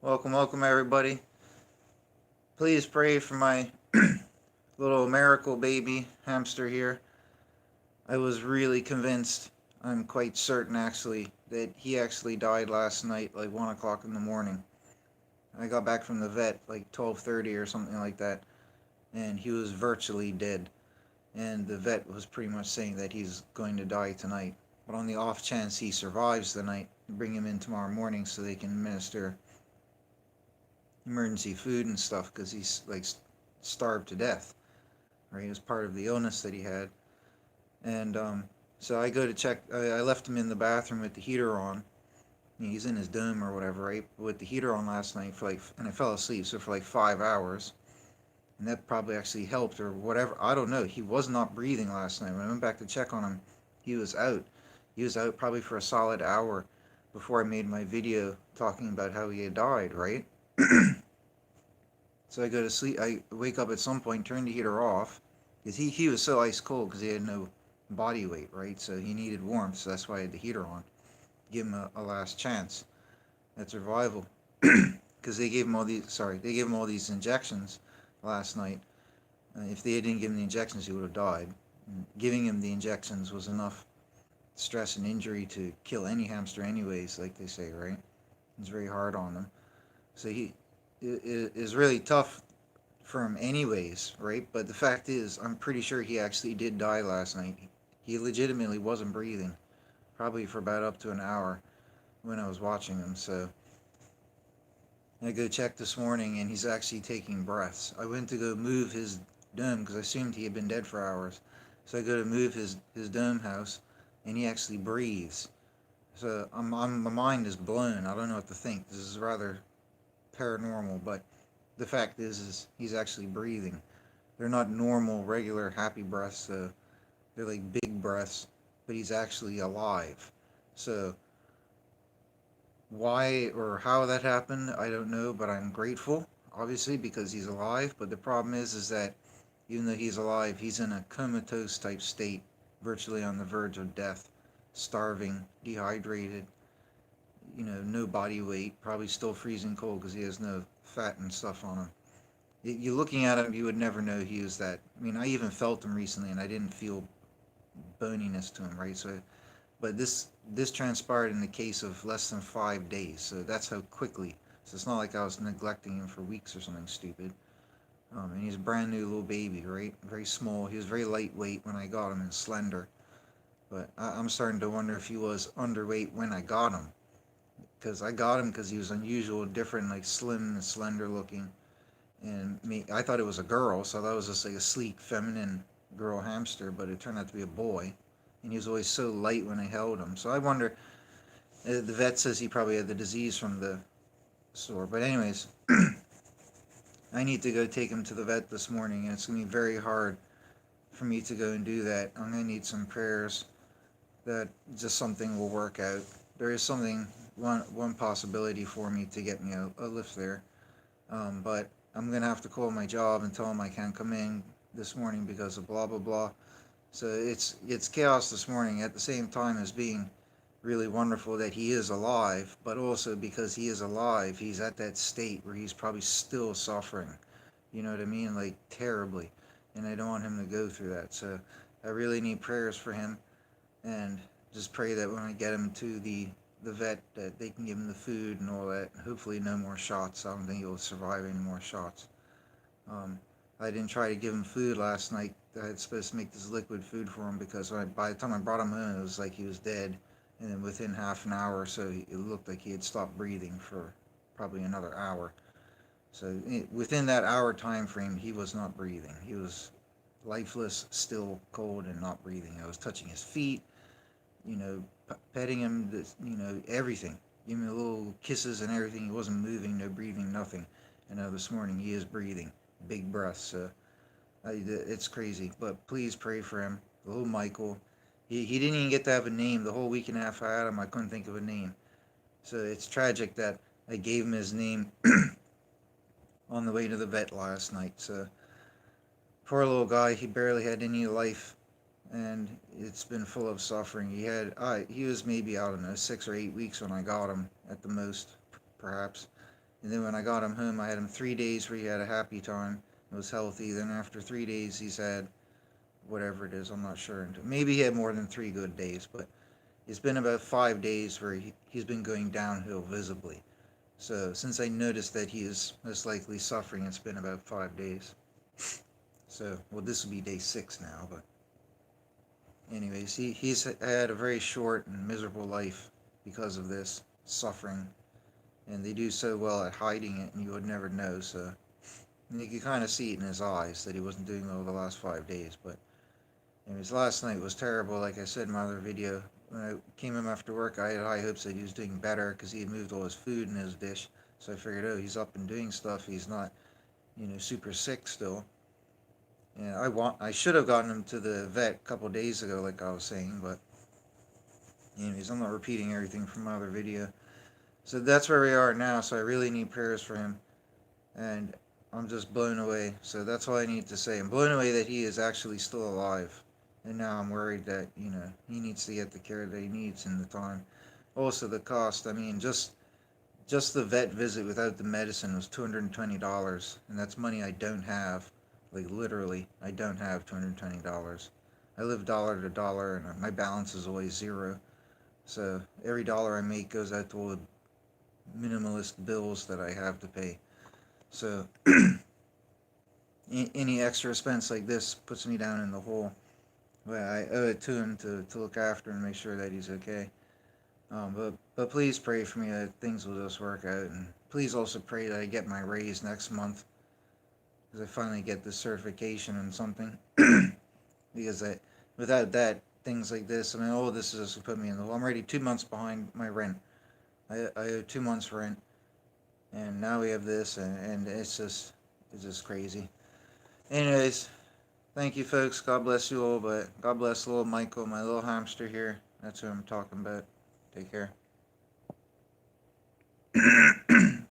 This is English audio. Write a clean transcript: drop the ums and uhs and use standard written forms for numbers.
Welcome everybody. Please pray for my little miracle baby hamster here. I was really convinced, I'm quite certain actually, that he actually died last night, like 1 o'clock in the morning. I got back from the vet like 12:30 or something like that, and he was virtually dead. And the vet was pretty much saying that he's going to die tonight. But on the off chance he survives the night, bring him in tomorrow morning so they can administer emergency food and stuff because he's like starved to death. Right, it was part of the illness that he had, and so I go to check. I left him in the bathroom with the heater on. He's in his dome or whatever, right? With the heater on last night for like, and I fell asleep. So for like 5 hours, and that probably actually helped or whatever. I don't know. He was not breathing last night. When I went back to check on him, he was out. He was out probably for a solid hour before I made my video talking about how he had died, right? So I go to sleep. I wake up at some point, turn the heater off, because he was so ice cold because he had no body weight, right? So he needed warmth. So that's why I had the heater on. Give him a last chance at survival. Because they gave him all these. Sorry, they gave him all these injections last night. If they didn't give him the injections, he would have died. And giving him the injections was enough stress and injury to kill any hamster, anyways, like they say, right? It's very hard on them. So he it is really tough for him anyways, right? But the fact is, I'm pretty sure he actually did die last night. He legitimately wasn't breathing, probably for about up to an hour when I was watching him. So I go check this morning, and he's actually taking breaths. I went to go move his dome because I assumed he had been dead for hours. So I go to move his dome house, and he actually breathes. So my mind is blown. I don't know what to think. This is rather paranormal, but the fact is he's actually breathing. They're not normal, regular, happy breaths. So they're like big breaths, but he's actually alive. So why or how that happened, I don't know, but I'm grateful, obviously, because he's alive. But the problem is that even though he's alive, he's in a comatose type state, virtually on the verge of death, starving, dehydrated, no body weight, probably still freezing cold because he has no fat and stuff on him. You looking at him, you would never know he was that. I mean, I even felt him recently, and I didn't feel boniness to him, right? So, but this transpired in the case of less than 5 days. So that's how quickly. So it's not like I was neglecting him for weeks or something stupid. And he's a brand new little baby, right? Very small. He was very lightweight when I got him and slender. But I'm starting to wonder if he was underweight when I got him. Because I got him because he was unusual, different, like slim and slender looking. And I thought it was a girl, so I thought it was just like a sleek, feminine girl hamster, but it turned out to be a boy. And he was always so light when I held him. So I wonder. The vet says he probably had the disease from the sore. But anyways, I need to go take him to the vet this morning, and it's gonna be very hard for me to go and do that. I'm gonna need some prayers that just something will work out. There is something, one possibility for me to get me a lift there, but I'm gonna have to call my job and tell them I can't come in this morning because of blah blah blah. So it's chaos this morning at the same time as being really wonderful that he is alive, but also because he is alive, he's at that state where he's probably still suffering. You know what I mean? Like terribly. And I don't want him to go through that. So I really need prayers for him, and just pray that when I get him to the vet that they can give him the food and all that. Hopefully no more shots. I don't think he'll survive any more shots. Um, I didn't try to give him food last night. I was supposed to make this liquid food for him because by the time I brought him home, it was like he was dead. And then within half an hour or so, it looked like he had stopped breathing for probably another hour. So within that hour time frame, he was not breathing. He was lifeless, still cold, and not breathing. I was touching his feet, petting him, everything. Giving him little kisses and everything. He wasn't moving, no breathing, nothing. And this morning he is breathing, big breaths. So it's crazy. But please pray for him, little Michael. He didn't even get to have a name. The whole week and a half I had him, I couldn't think of a name. So it's tragic that I gave him his name on the way to the vet last night. So poor little guy, he barely had any life, and it's been full of suffering. He was maybe, I don't know, 6 or 8 weeks when I got him at the most, perhaps. And then when I got him home, I had him 3 days where he had a happy time. It was healthy. Then after 3 days, he's had whatever it is. I'm not sure. Maybe he had more than 3 good days, but it's been about 5 days where he's been going downhill visibly. So since I noticed that he is most likely suffering, it's been about 5 days. So, well, this will be day 6 now, but anyways, he's had a very short and miserable life because of this suffering. And they do so well at hiding it, and you would never know. So you could kind of see it in his eyes that he wasn't doing well the last 5 days. But anyways, last night was terrible. Like I said in my other video, when I came home after work, I had high hopes that he was doing better because he had moved all his food in his dish. So I figured, oh, he's up and doing stuff. He's not, super sick still. And I should have gotten him to the vet a couple days ago, like I was saying. But anyways, I'm not repeating everything from my other video. So that's where we are now. So I really need prayers for him, and I'm just blown away. So that's all I need to say. I'm blown away that he is actually still alive. And now I'm worried that, he needs to get the care that he needs in the time. Also, the cost. I mean, just the vet visit without the medicine was $220, and that's money I don't have. Like, literally, I don't have $220. I live dollar to dollar, and my balance is always zero. So every dollar I make goes out to all the minimalist bills that I have to pay. So any extra expense like this puts me down in the hole. But I owe it to him to look after and make sure that he's okay. But please pray for me that things will just work out, and please also pray that I get my raise next month, because I finally get this certification and something. Because without that, things like this, I mean, all this is just put me in the hole. I'm already 2 months behind my rent. I owe 2 months rent, and now we have this, and it's just crazy. Anyways, thank you, folks. God bless you all, but God bless little Michael, my little hamster here. That's who I'm talking about. Take care.